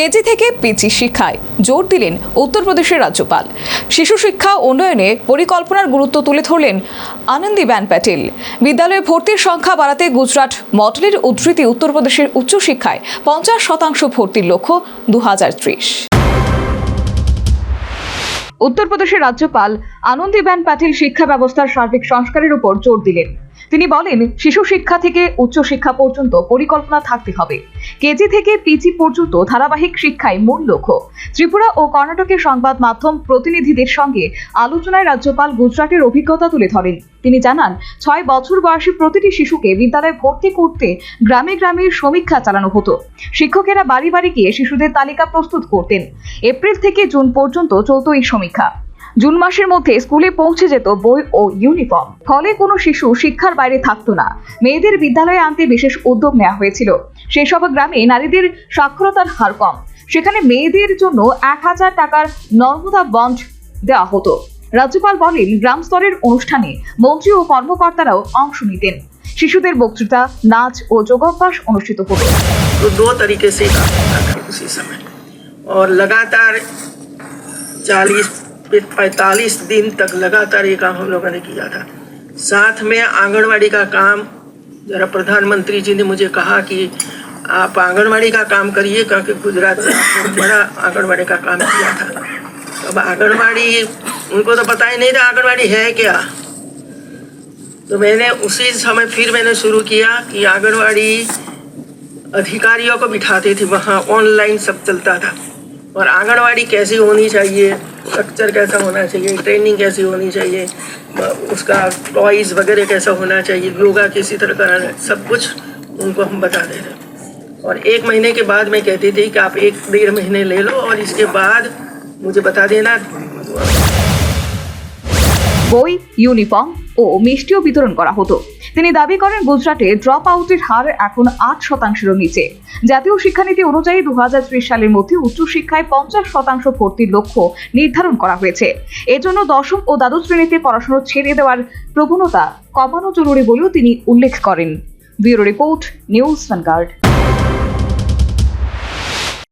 KG থেকে PG শিক্ষায় জোর দিলেন উত্তরপ্রদেশের রাজ্যপাল। শিশু শিক্ষা উন্নয়নে পরিকল্পনার গুরুত্ব তুলে ধরলেন আনন্দীবেন প্যাটেল। বিদ্যালয়ে ভর্তির সংখ্যা বাড়াতে গুজরাট মডেলের উদ্ধৃতি উত্তরপ্রদেশের উচ্চশিক্ষায় 50% ভর্তির লক্ষ্য 2030। উত্তরপ্রদেশের রাজ্যপাল আনন্দীবেন প্যাটেল শিক্ষা ব্যবস্থার সার্বিক সংস্কারের উপর জোর দিলেন। তিনি বলেন, শিশু শিক্ষা থেকে উচ্চশিক্ষা পর্যন্ত পরিকল্পনা থাকতে হবে। কেজি থেকে পিজি পর্যন্ত ধারাবাহিক শিক্ষাই মূল লক্ষ্য। ত্রিপুরা ও কর্ণাটকের সংবাদ মাধ্যম প্রতিনিধিদের সঙ্গে আলোচনায় রাজ্যপাল গুজরাটের অভিজ্ঞতা তুলে ধরেন। তিনি জানান, 6 বছর বয়সী প্রতিটি শিশুকে বিদ্যালয়ে ভর্তি করতে গ্রামে গ্রামে সমীক্ষা চালানো হতো। শিক্ষকেরা বাড়ি বাড়ি গিয়ে শিশুদের তালিকা প্রস্তুত করতেন। এপ্রিল থেকে জুন পর্যন্ত চলত এই সমীক্ষা। জুন মাসের মধ্যে স্কুলে পৌঁছে যেত বই ও ইউনিফর্ম। ফলে কোনো শিশু শিক্ষার বাইরে থাকতো না। মেয়েদের বিদ্যালয়ে আনতে বিশেষ উদ্যোগ নেওয়া হয়েছিল। সেসব গ্রামে নারীদের সাক্ষরতার হার কম। সেখানে মেয়েদের জন্য 1000 টাকার নর্মদা বন্ড দেওয়া হতো। রাজ্যপাল বলেন, গ্রাম স্তরের অনুষ্ঠানে মন্ত্রী ও কর্মকর্তারাও অংশ নিতেন। শিশুদের বক্তৃতা, নাচ ও যোগাভ্যাস অনুষ্ঠিত হতো। तो 2 तरीके से काम होता था उसी समय, और लगातार 40-45 दिन तक लगातार ये काम हम लोगों ने किया था। साथ में आंगनवाड़ी का काम, जरा प्रधानमंत्री जी ने मुझे कहा कि आप आंगनवाड़ी का काम करिए, क्योंकि गुजरात में बड़ा आंगनवाड़ी का काम किया था। अब आंगनवाड़ी उनको तो पता ही नहीं था आंगनवाड़ी है क्या। तो मैंने उसी समय फिर मैंने शुरू किया कि आंगनवाड़ी अधिकारियों को बिठाते थे, वहाँ ऑनलाइन सब चलता था। और आंगनवाड़ी कैसी होनी चाहिए, स्ट्रक्चर कैसा होना चाहिए, ट्रेनिंग कैसी होनी चाहिए, उसका टॉयज वगैरह कैसा होना चाहिए, योगा किसी तरह कराना, सब कुछ उनको हम बताते थे। और 1 महीने के बाद मैं कहती थी कि आप 1-1.5 महीने ले लो और इसके बाद मुझे बता देना। বই, ইউনিফর্ম ও মিষ্টিও বিতরণ করা হতো। তিনি দাবি করেন, গুজরাটে ড্রপ আউটের হার এখন 8%-এরও নিচে। জাতীয় শিক্ষানীতি অনুযায়ী 2030 সালের মধ্যে উচ্চশিক্ষায় 50% ভর্তির লক্ষ্য নির্ধারণ করা হয়েছে। এজন্য দশম ও দ্বাদশ শ্রেণীতে পড়াশোনা ছেড়ে দেওয়ার প্রবণতা কমানো জরুরি বলেও তিনি উল্লেখ করেন। Bureau report, news vanguard.